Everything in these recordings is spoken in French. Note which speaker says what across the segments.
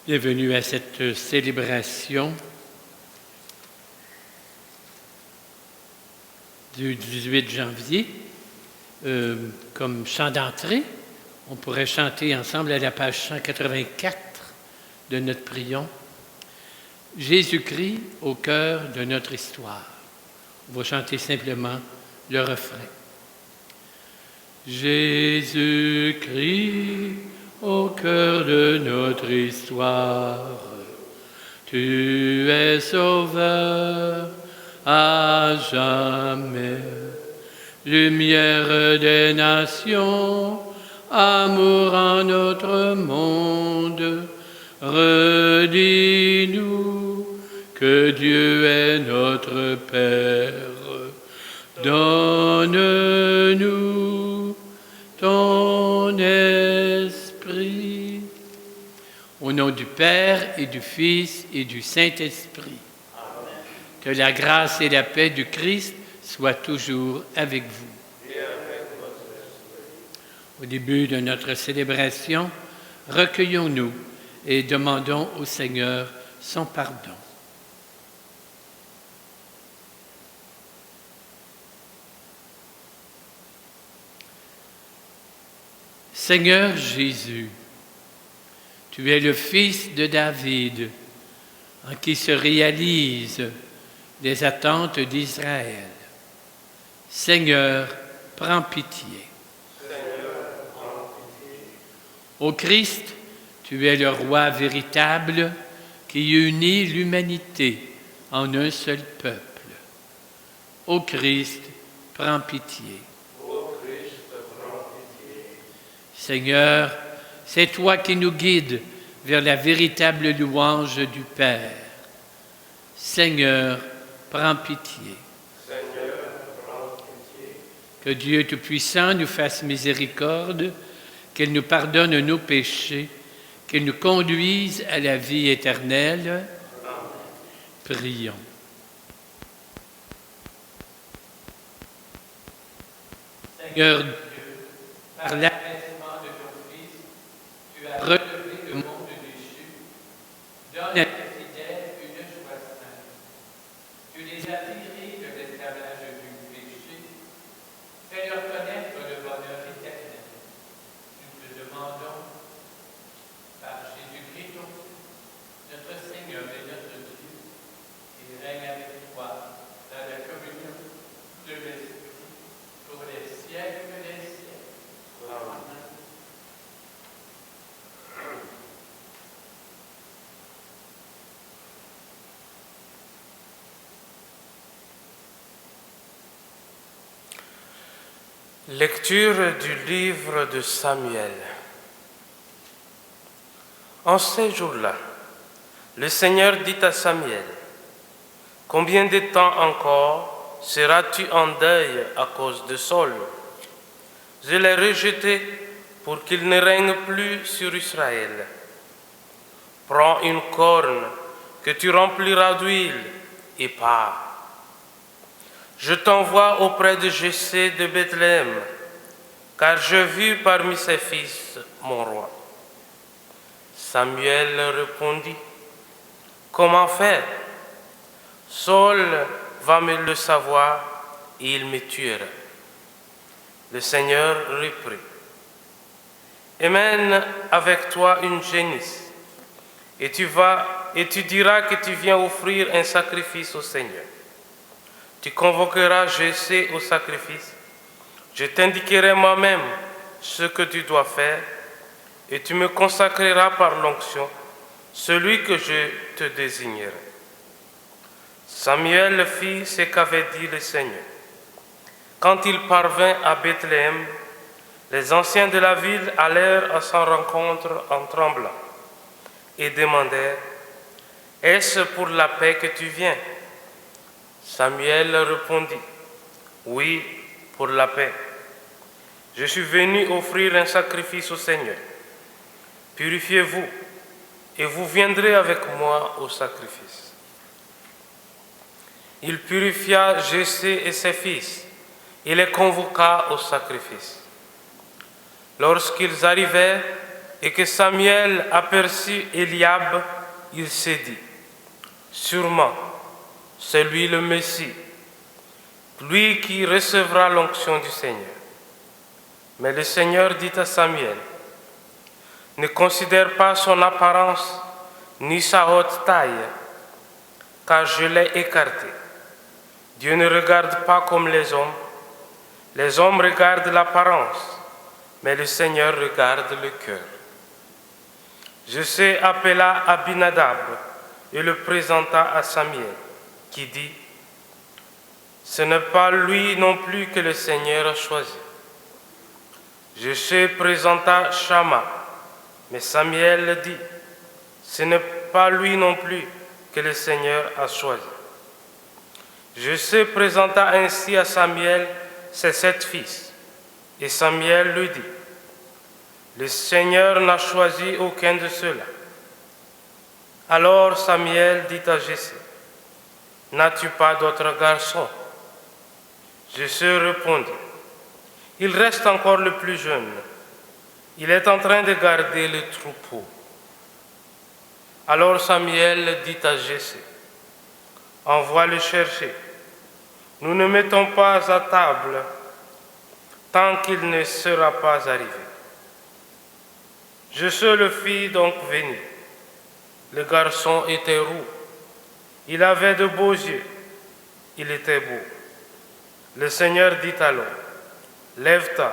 Speaker 1: Bienvenue à cette célébration du 18 janvier. Comme chant d'entrée, on pourrait chanter ensemble à la page 184 de notre prion. Jésus-Christ au cœur de notre histoire. On va chanter simplement le refrain. Jésus-Christ au cœur de notre histoire, tu es sauveur à jamais, lumière des nations, amour en notre monde, redis-nous que Dieu est notre Père, donne-nous ton esprit. Au nom du Père et du Fils et du Saint-Esprit. Amen. Que la grâce et la paix du Christ soient toujours avec vous. Et avec votre esprit. Au début de notre célébration, recueillons-nous et demandons au Seigneur son pardon. Seigneur Jésus, tu es le Fils de David, en qui se réalisent les attentes d'Israël. Seigneur, prends pitié. Seigneur, prends pitié. Ô Christ, tu es le roi véritable qui unit l'humanité en un seul peuple. Ô Christ, prends pitié. Ô Christ, prends pitié. Seigneur, c'est toi qui nous guides vers la véritable louange du Père. Seigneur, prends pitié. Seigneur, prends pitié. Que Dieu Tout-Puissant nous fasse miséricorde, qu'il nous pardonne nos péchés, qu'il nous conduise à la vie éternelle. Amen. Prions. Seigneur Dieu, par la relever le monde déchu, donne à tes fidèles une joie sainte. Tu les as tirés de l'esclavage du péché, fais-leur connaître le bonheur éternel. Nous te demandons, par Jésus-Christ, notre Seigneur et notre Dieu, qui règne avec toi dans la communion de l'Esprit pour les siècles des siècles. Amen.
Speaker 2: Lecture du livre de Samuel. En ces jours-là, le Seigneur dit à Samuel, « Combien de temps encore seras-tu en deuil à cause de Saül? Je l'ai rejeté pour qu'il ne règne plus sur Israël. Prends une corne que tu rempliras d'huile et pars. Je t'envoie auprès de Jessé de Bethléem, car j'ai vu parmi ses fils mon roi. » Samuel répondit, « Comment faire? Saül va me le savoir et il me tuera. » Le Seigneur reprit, « Emmène avec toi une génisse, et tu diras que tu viens offrir un sacrifice au Seigneur. Tu convoqueras Jessé au sacrifice. Je t'indiquerai moi-même ce que tu dois faire et tu me consacreras par l'onction celui que je te désignerai. » Samuel fit ce qu'avait dit le Seigneur. Quand il parvint à Bethléem, les anciens de la ville allèrent à sa rencontre en tremblant et demandèrent, « Est-ce pour la paix que tu viens? » Samuel répondit, « Oui, pour la paix. Je suis venu offrir un sacrifice au Seigneur. Purifiez-vous et vous viendrez avec moi au sacrifice. » Il purifia Jessé et ses fils et les convoqua au sacrifice. Lorsqu'ils arrivèrent et que Samuel aperçut Eliab, il s'est dit, sûrement, c'est lui le Messie, lui qui recevra l'onction du Seigneur. Mais le Seigneur dit à Samuel, ne considère pas son apparence ni sa haute taille, car je l'ai écarté. Dieu ne regarde pas comme les hommes regardent l'apparence, mais le Seigneur regarde le cœur. Jessé appela Abinadab et le présenta à Samuel, qui dit, ce n'est pas lui non plus que le Seigneur a choisi. Jessé présenta Shama, mais Samuel dit, ce n'est pas lui non plus que le Seigneur a choisi. Jessé présenta ainsi à Samuel ses 7 fils, et Samuel lui dit, le Seigneur n'a choisi aucun de ceux-là. Alors Samuel dit à Jessé, n'as-tu pas d'autres garçons? Jessé répondit, il reste encore le plus jeune. Il est en train de garder le troupeau. Alors Samuel dit à Jessé, envoie le chercher. Nous ne mettons pas à table tant qu'il ne sera pas arrivé. Jessé le fit donc venir. Le garçon était roux. Il avait de beaux yeux. Il était beau. Le Seigneur dit alors, lève-toi,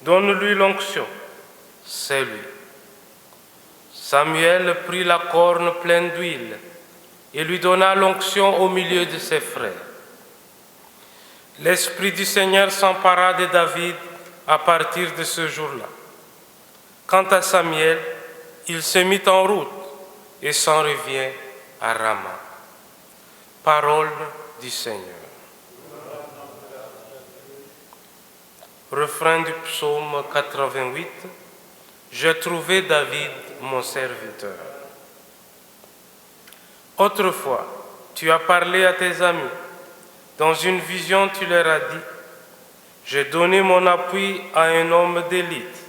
Speaker 2: donne-lui l'onction. C'est lui. Samuel prit la corne pleine d'huile et lui donna l'onction au milieu de ses frères. L'Esprit du Seigneur s'empara de David à partir de ce jour-là. Quant à Samuel, il se mit en route et s'en revient à Rama. Parole du Seigneur. Refrain du psaume 88. J'ai trouvé David, mon serviteur. Autrefois, tu as parlé à tes amis. Dans une vision, tu leur as dit, j'ai donné mon appui à un homme d'élite.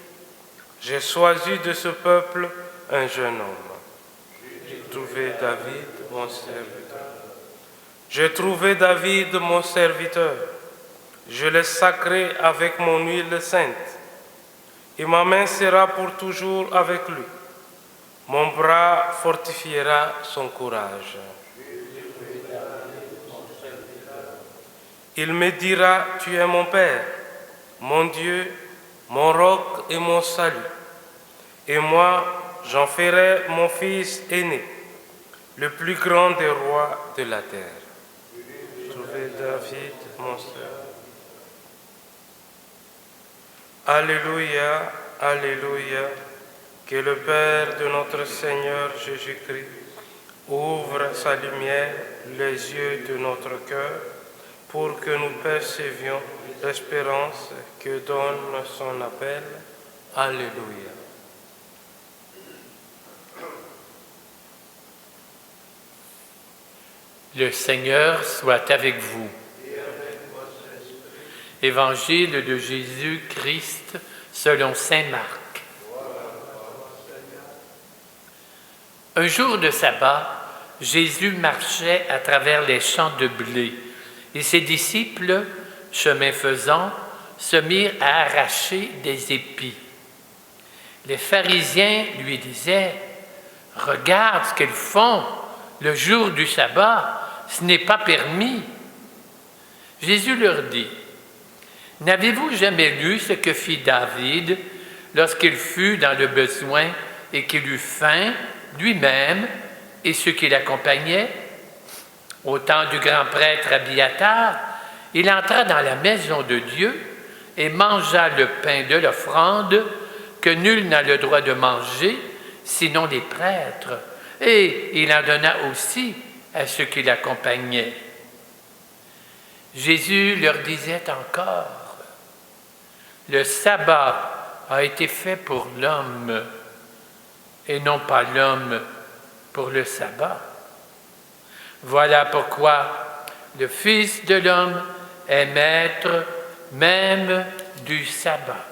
Speaker 2: J'ai choisi de ce peuple un jeune homme. J'ai trouvé David, mon serviteur. J'ai trouvé David, mon serviteur. Je l'ai sacré avec mon huile sainte. Et ma main sera pour toujours avec lui. Mon bras fortifiera son courage. Il me dira, tu es mon Père, mon Dieu, mon roc et mon salut. Et moi, j'en ferai mon fils aîné, le plus grand des rois de la terre. Trouvé David, mon Seigneur. Alléluia, alléluia, que le Père de notre Seigneur Jésus-Christ ouvre sa lumière, les yeux de notre cœur, pour que nous percevions l'espérance que donne son appel. Alléluia.
Speaker 1: Le Seigneur soit avec vous. Évangile de Jésus-Christ selon saint Marc. Un jour de sabbat, Jésus marchait à travers les champs de blé et ses disciples, chemin faisant, se mirent à arracher des épis. Les pharisiens lui disaient, « Regarde ce qu'ils font le jour du sabbat, ce n'est pas permis. » Jésus leur dit, « N'avez-vous jamais lu ce que fit David lorsqu'il fut dans le besoin et qu'il eut faim, lui-même et ceux qui l'accompagnaient? Au temps du grand prêtre Abiatar, il entra dans la maison de Dieu et mangea le pain de l'offrande que nul n'a le droit de manger, sinon les prêtres, et il en donna aussi à ceux qui l'accompagnaient. » Jésus leur disait encore, « Le sabbat a été fait pour l'homme, et non pas l'homme pour le sabbat. Voilà pourquoi le Fils de l'homme est maître même du sabbat. »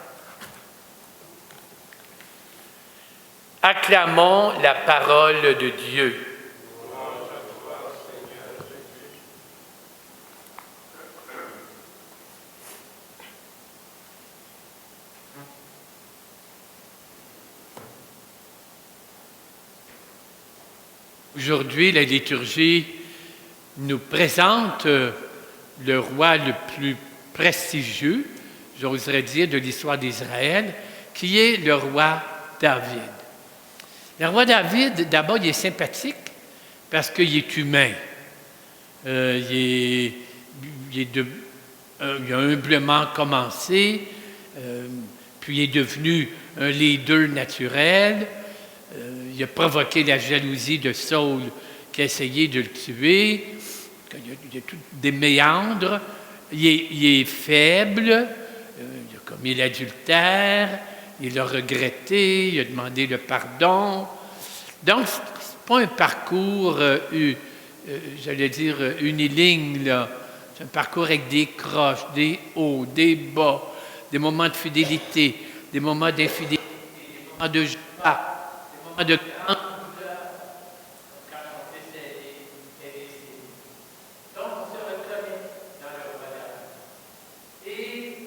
Speaker 1: Acclamons la parole de Dieu. Aujourd'hui, la liturgie nous présente le roi le plus prestigieux, j'oserais dire, de l'histoire d'Israël, qui est le roi David. Le roi David, d'abord, il est sympathique parce qu'il est humain. Il a humblement commencé, puis il est devenu un leader naturel. Il a provoqué la jalousie de Saül qui a essayé de le tuer. Il y a des méandres. Il est faible. Il a commis l'adultère. Il l'a regretté. Il a demandé le pardon. Donc, ce n'est pas un parcours, j'allais dire, uniligne, là. C'est un parcours avec des croches, des hauts, des bas, des moments de fidélité, des moments d'infidélité, des moments de joie. De quand on fait donc on se reconnaît dans le roi David. Et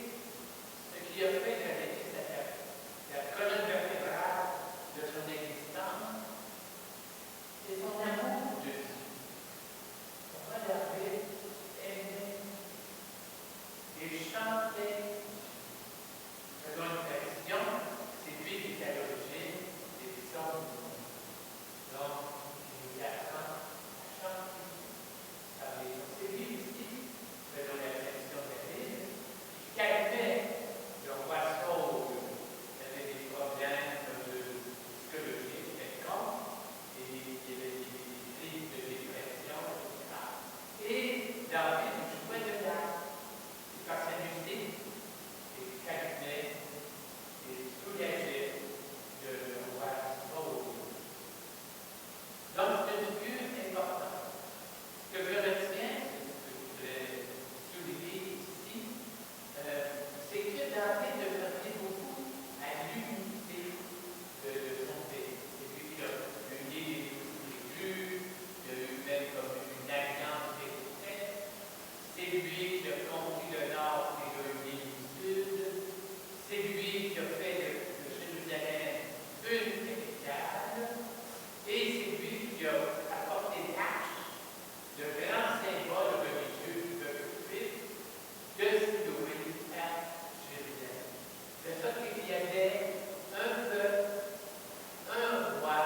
Speaker 1: ce qui a fait, j'allais dire, la colonne vertébrale de son existence, c'est son amour de Dieu. Le roi David aimait et chantait, selon une tradition, c'est lui qui est à l'origine des psaumes. Donc, il nous apprend à chanter. C'est lui aussi, selon la tradition de l'Église, qui calmait le roi Saül, qui avait des problèmes psychologiques quelconques, et qui avait des crises de dépression, etc. Et David jouait de l'art, et par sa musique, il calmait et soulageait le roi Saül. Donc, c'est une figure importante. Ce que je retiens, ce que je voudrais souligner ici, c'est que David tenait beaucoup à l'unité de son pays. C'est lui qui a uni les tribus, il y a eu même comme une alliance des prêtres. C'est lui qui a conquis le nord et a uni le sud. C'est lui qui a fait de Jérusalem une capitale. Et c'est lui qui a apporté l'arche, le grand symbole religieux du peuple juif, de Siloé à Jérusalem. De sorte qu'il y avait un peuple, un roi,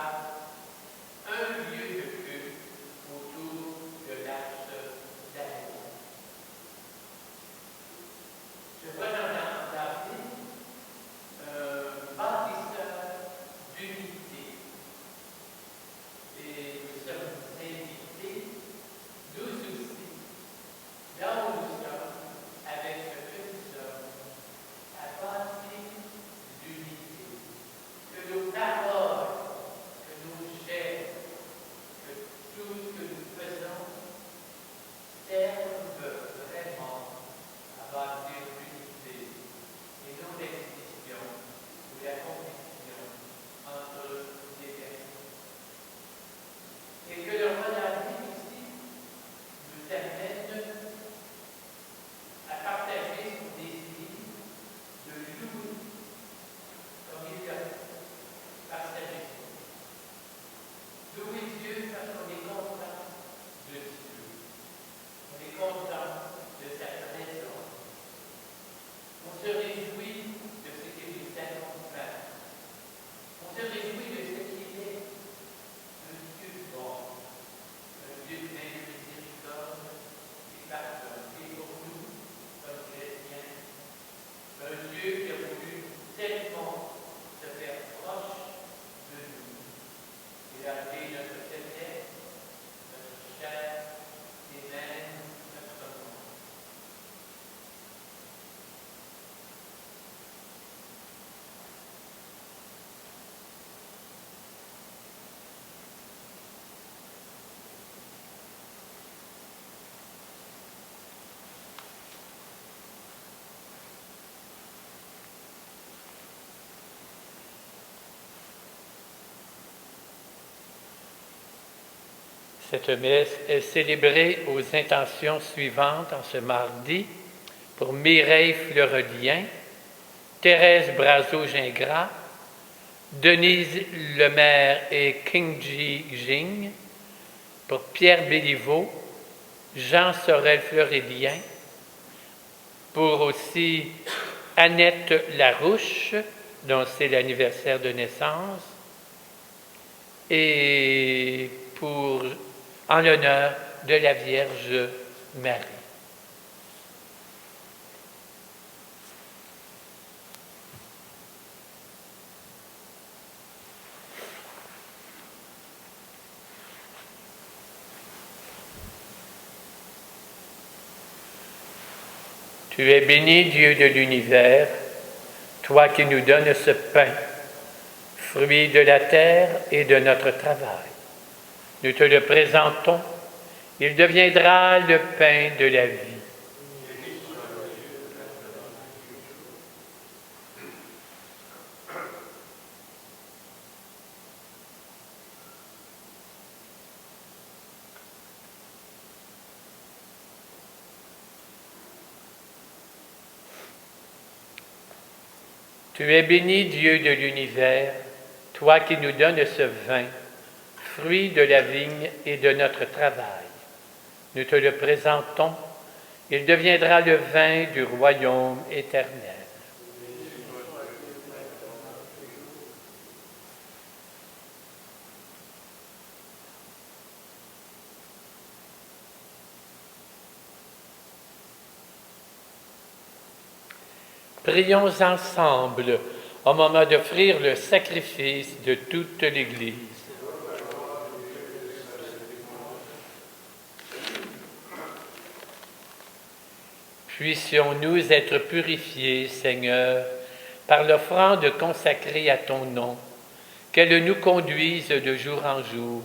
Speaker 1: un lieu de culte autour de l'arche d'Aaron. Je vois dans David un bâtisseur d'unité. Et Cette messe est célébrée aux intentions suivantes en ce mardi pour Mireille Fleurelien, Thérèse Brazeau-Gingras, Denise Lemaire et Kingji Jing, pour Pierre Béliveau, Jean Sorel-Fleurelien, pour aussi Annette Larouche, dont c'est l'anniversaire de naissance, et en l'honneur de la Vierge Marie. Tu es béni, Dieu de l'univers, toi qui nous donnes ce pain, fruit de la terre et de notre travail. Nous te le présentons, il deviendra le pain de la vie. Tu es béni, Dieu de l'univers, toi qui nous donnes ce vin, fruit de la vigne et de notre travail. Nous te le présentons, il deviendra le vin du royaume éternel. Prions ensemble au moment d'offrir le sacrifice de toute l'Église. Puissions-nous être purifiés, Seigneur, par l'offrande consacrée à ton nom, qu'elle nous conduise de jour en jour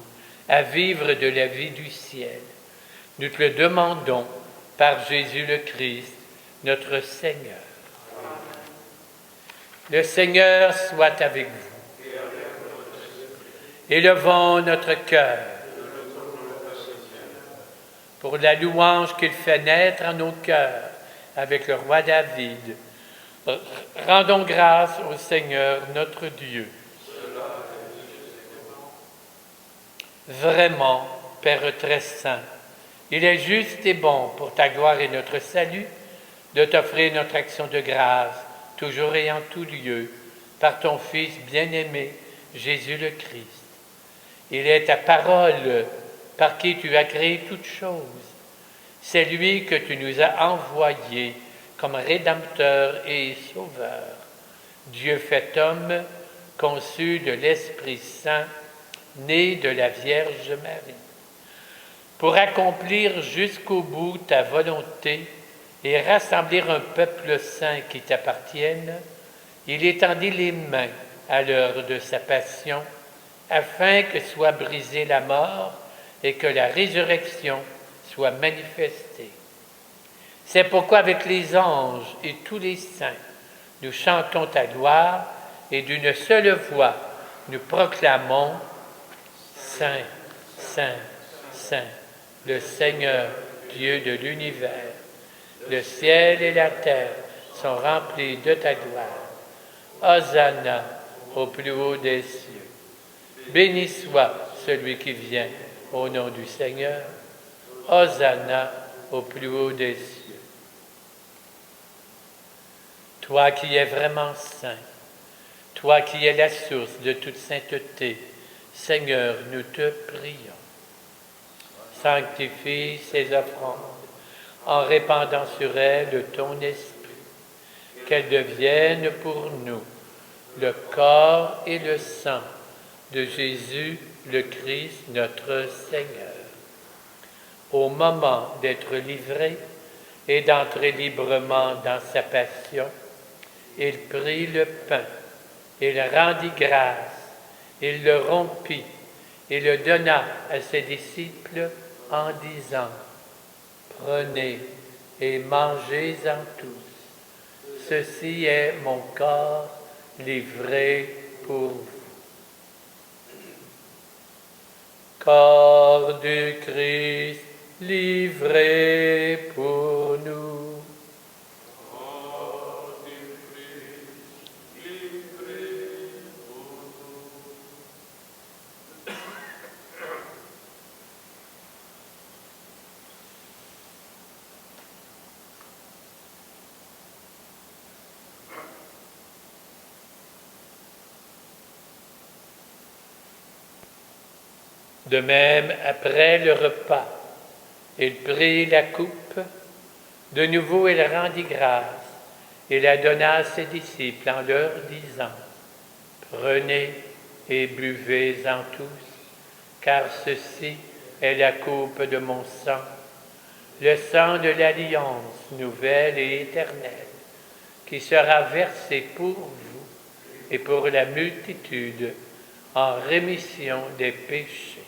Speaker 1: à vivre de la vie du ciel. Nous te le demandons par Jésus le Christ, notre Seigneur. Le Seigneur soit avec vous. Élevons notre cœur pour la louange qu'il fait naître en nos cœurs avec le roi David. Rendons grâce au Seigneur notre Dieu. Vraiment, Père très saint, il est juste et bon pour ta gloire et notre salut de t'offrir notre action de grâce toujours et en tout lieu, par ton Fils bien-aimé, Jésus le Christ. Il est ta parole par qui tu as créé toutes choses. C'est lui que tu nous as envoyé comme Rédempteur et Sauveur. Dieu fait homme, conçu de l'Esprit Saint, né de la Vierge Marie. Pour accomplir jusqu'au bout ta volonté, et rassembler un peuple saint qui t'appartienne, il étendit les mains à l'heure de sa passion, afin que soit brisée la mort et que la résurrection soit manifestée. C'est pourquoi avec les anges et tous les saints, nous chantons ta gloire et d'une seule voix, nous proclamons « Saint, Saint, Saint, le Seigneur, Dieu de l'univers. Le ciel et la terre sont remplis de ta gloire. Hosanna au plus haut des cieux. Béni soit celui qui vient au nom du Seigneur. Hosanna au plus haut des cieux. Toi qui es vraiment saint, toi qui es la source de toute sainteté, Seigneur, nous te prions. Sanctifie ces offrandes en répandant sur elles ton esprit, qu'elles deviennent pour nous le corps et le sang de Jésus le Christ, notre Seigneur. Au moment d'être livré et d'entrer librement dans sa passion, il prit le pain, il rendit grâce, il le rompit et le donna à ses disciples en disant: Prenez et mangez-en tous. Ceci est mon corps livré pour vous. Corps du Christ, livré pour nous.
Speaker 3: Corps du Christ, livré pour nous.
Speaker 1: De même, après le repas, il prit la coupe. De nouveau, il rendit grâce et la donna à ses disciples en leur disant, « Prenez et buvez-en tous, car ceci est la coupe de mon sang, le sang de l'alliance nouvelle et éternelle, qui sera versé pour vous et pour la multitude en rémission des péchés.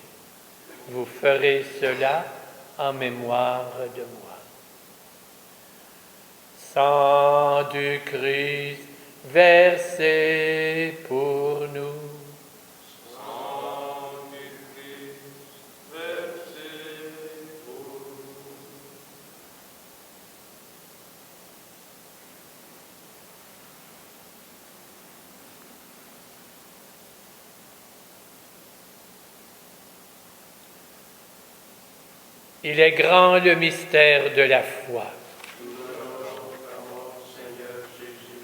Speaker 1: Vous ferez cela en mémoire de moi. » Sang du Christ versé pour nous.
Speaker 3: Sang du Christ versé pour nous.
Speaker 1: Il est grand le mystère de la foi.
Speaker 3: Nous proclamons ta mort, Seigneur Jésus.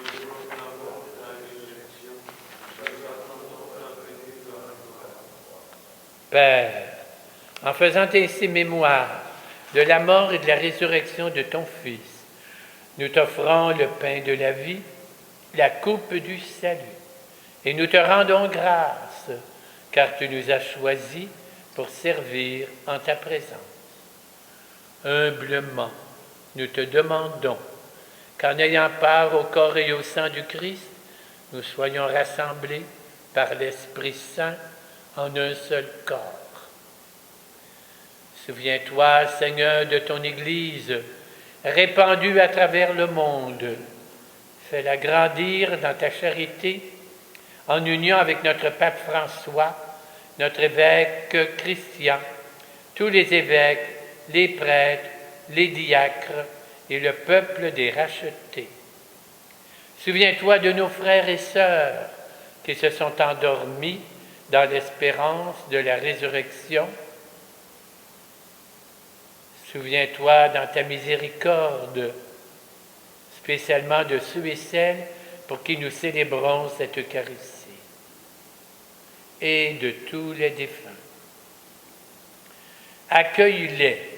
Speaker 3: Nous proclamons ta résurrection. Nous attendons ta venue dans la gloire.
Speaker 1: Père, en faisant ainsi mémoire de la mort et de la résurrection de ton Fils, nous t'offrons le pain de la vie, la coupe du salut, et nous te rendons grâce, car tu nous as choisis pour servir en ta présence. Humblement, nous te demandons qu'en ayant part au corps et au sang du Christ, nous soyons rassemblés par l'Esprit Saint en un seul corps. Souviens-toi, Seigneur, de ton Église, répandue à travers le monde. Fais-la grandir dans ta charité, en union avec notre pape François, notre évêque Christian, tous les évêques, les prêtres, les diacres et le peuple des rachetés. Souviens-toi de nos frères et sœurs qui se sont endormis dans l'espérance de la résurrection. Souviens-toi dans ta miséricorde, spécialement de ceux et celles pour qui nous célébrons cette Eucharistie, et de tous les défunts. Accueille-les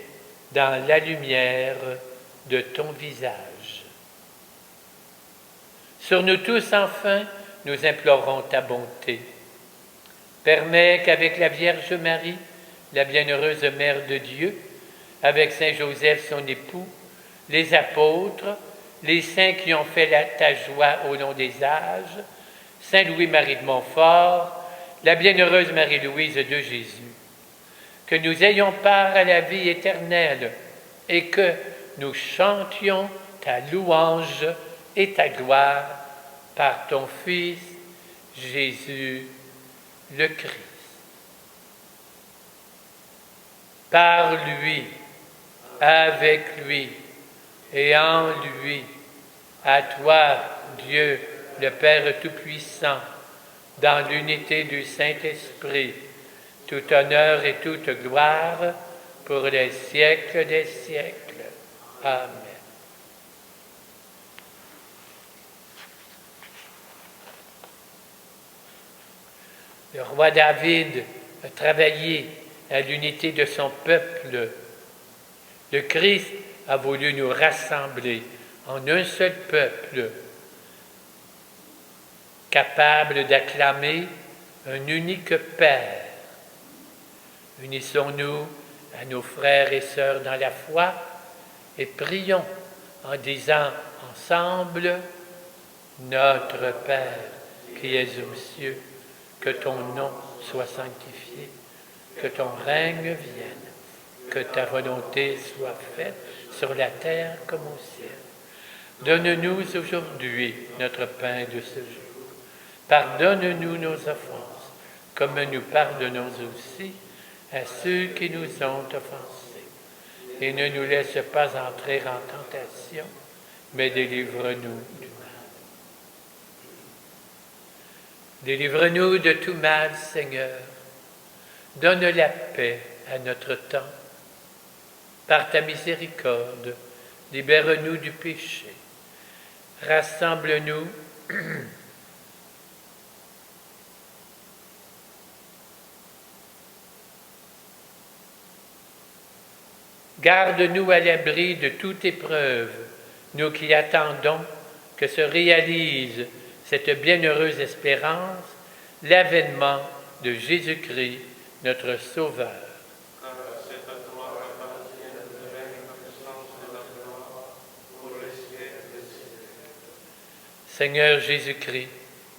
Speaker 1: dans la lumière de ton visage. Sur nous tous, enfin, nous implorons ta bonté. Permets qu'avec la Vierge Marie, la bienheureuse Mère de Dieu, avec Saint Joseph, son époux, les apôtres, les saints qui ont fait ta joie au long des âges, Saint Louis-Marie de Montfort, la bienheureuse Marie-Louise de Jésus, que nous ayons part à la vie éternelle et que nous chantions ta louange et ta gloire par ton Fils, Jésus le Christ. Par lui, avec lui et en lui, à toi, Dieu, le Père Tout-Puissant, dans l'unité du Saint-Esprit, tout honneur et toute gloire pour les siècles des siècles. Amen. Le roi David a travaillé à l'unité de son peuple. Le Christ a voulu nous rassembler en un seul peuple, capable d'acclamer un unique Père. Unissons-nous à nos frères et sœurs dans la foi et prions en disant ensemble: Notre Père qui es aux cieux, que ton nom soit sanctifié, que ton règne vienne, que ta volonté soit faite sur la terre comme au ciel. Donne-nous aujourd'hui notre pain de ce jour. Pardonne-nous nos offenses, comme nous pardonnons aussi à ceux qui nous ont offensés. Et ne nous laisse pas entrer en tentation, mais délivre-nous du mal. Délivre-nous de tout mal, Seigneur. Donne la paix à notre temps. Par ta miséricorde, libère-nous du péché. Rassemble-nous Garde-nous à l'abri de toute épreuve, nous qui attendons que se réalise cette bienheureuse espérance, l'avènement de Jésus-Christ, notre Sauveur.
Speaker 3: Car c'est à toi qu'appartiennent le règne, la puissance et la gloire pour les siècles des siècles.
Speaker 1: Seigneur Jésus-Christ,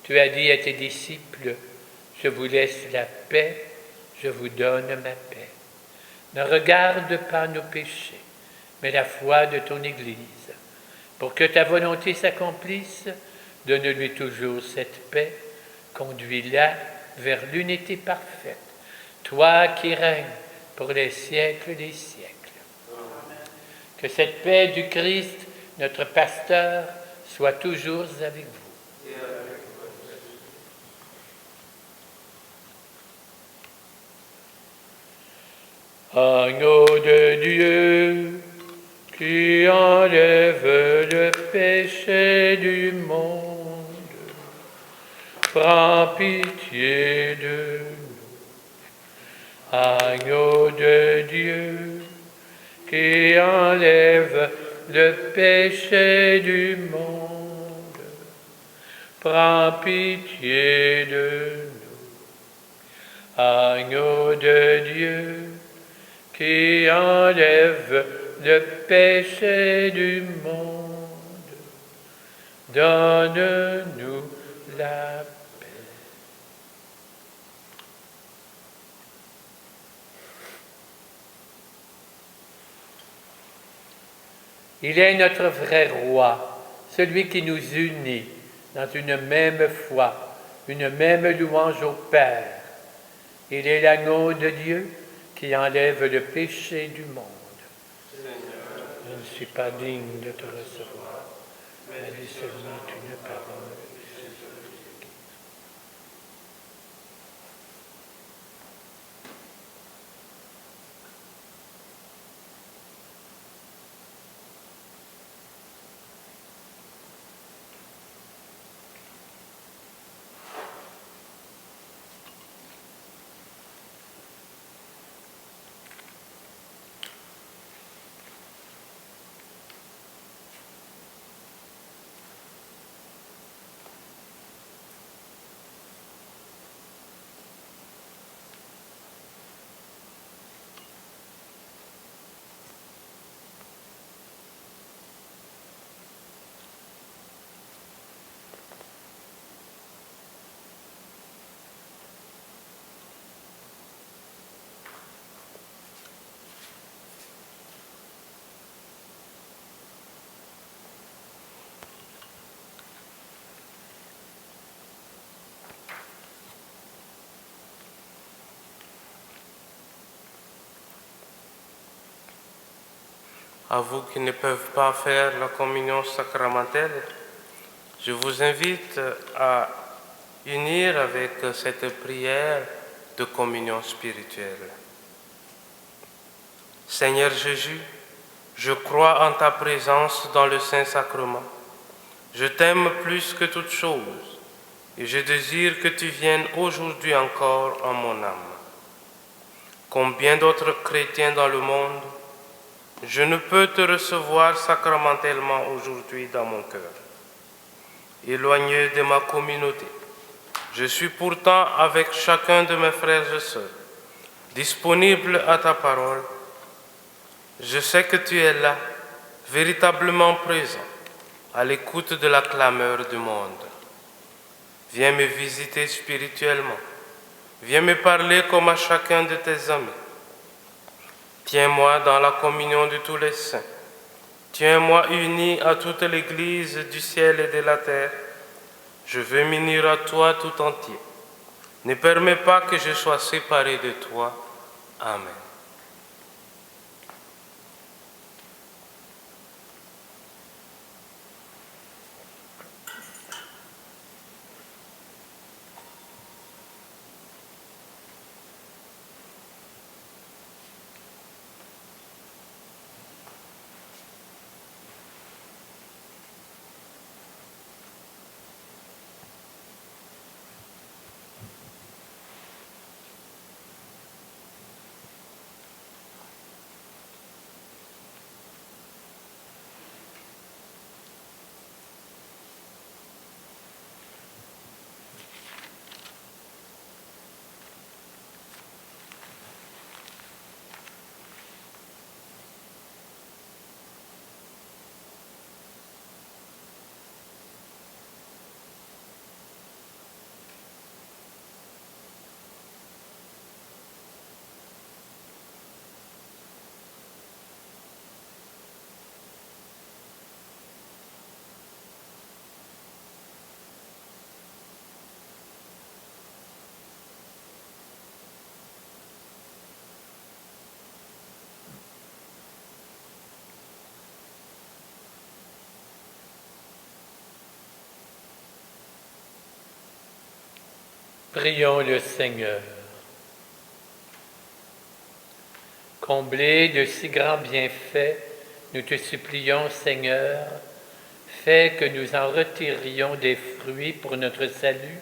Speaker 1: tu as dit à tes disciples, « Je vous laisse la paix, je vous donne ma paix. » Ne regarde pas nos péchés, mais la foi de ton Église. Pour que ta volonté s'accomplisse, donne-lui toujours cette paix, conduis-la vers l'unité parfaite, toi qui règnes pour les siècles des siècles. Amen. Que cette paix du Christ, notre pasteur, soit toujours avec vous.
Speaker 3: Et avec votre esprit.
Speaker 1: Agneau de Dieu, qui enlève le péché du monde, prends pitié de nous. Agneau de Dieu, qui enlève le péché du monde, prends pitié de nous. Agneau de Dieu, qui enlève le péché du monde, donne-nous la paix. Il est notre vrai roi, celui qui nous unit dans une même foi, une même louange au Père. Il est l'agneau de Dieu qui enlève le péché du monde.
Speaker 3: Seigneur,
Speaker 1: Je ne suis pas digne de te recevoir, mais dis seulement une parole.
Speaker 2: À vous qui ne peuvent pas faire la communion sacramentelle, je vous invite à unir avec cette prière de communion spirituelle. Seigneur Jésus, je crois en ta présence dans le Saint-Sacrement. Je t'aime plus que toute chose et je désire que tu viennes aujourd'hui encore en mon âme. Comme bien d'autres chrétiens dans le monde, je ne peux te recevoir sacramentellement aujourd'hui dans mon cœur. Éloigné de ma communauté, je suis pourtant avec chacun de mes frères et sœurs, disponible à ta parole. Je sais que tu es là, véritablement présent, à l'écoute de la clameur du monde. Viens me visiter spirituellement, viens me parler comme à chacun de tes amis. Tiens-moi dans la communion de tous les saints. Tiens-moi uni à toute l'Église du ciel et de la terre. Je veux m'unir à toi tout entier. Ne permets pas que je sois séparé de toi. Amen.
Speaker 1: Prions le Seigneur. Comblés de si grands bienfaits, nous te supplions, Seigneur, fais que nous en retirions des fruits pour notre salut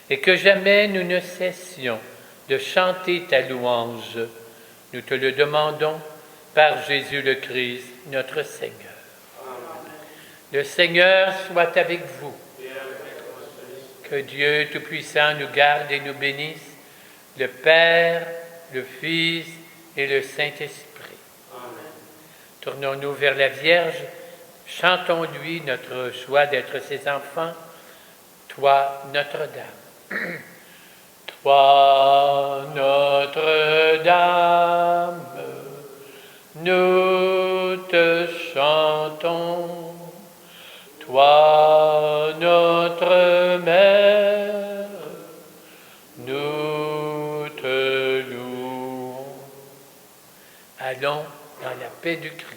Speaker 1: et que jamais nous ne cessions de chanter ta louange. Nous te le demandons par Jésus le Christ, notre Seigneur. Amen. Le Seigneur soit avec vous. Que Dieu Tout-Puissant nous garde et nous bénisse, le Père, le Fils et le Saint-Esprit. Amen. Tournons-nous vers la Vierge, chantons-lui notre joie d'être ses enfants. Toi, Notre-Dame. Toi, Notre-Dame, nous te chantons. Toi, notre Mère, nous te louons. Allons dans la paix du Christ.